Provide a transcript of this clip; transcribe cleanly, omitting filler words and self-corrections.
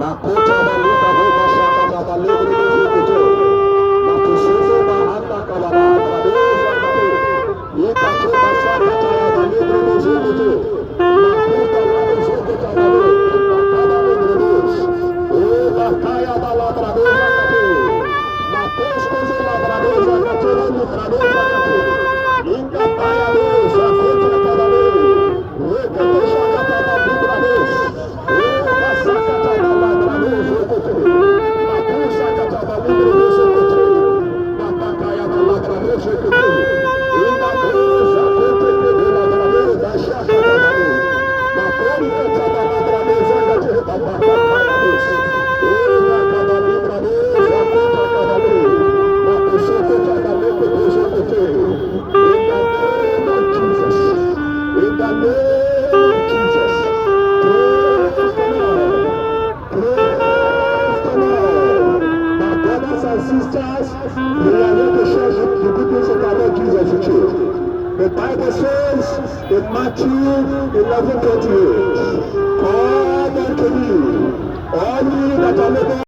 Makota baluka boga shaka tabalibri kuto. Makusuko bahanda kabala kabeza kabe. Yekato basaka taya balibri kuto. Makuta labo zoko tabalu. Kabalibri kuto. Ela kaya bala kabeza kabe. Makosko zela kabeza katera ni kabeza kabe. Inga kaya bo zakota kabalu. Rekato shaka tabalibri kuto. In the name of Jesus. Praise the Lord. Praise the Lord. My brothers and sisters, we are here to share the good news of our Lord Jesus with you. The Bible says in Matthew 11:28, come unto me, all ye that are labor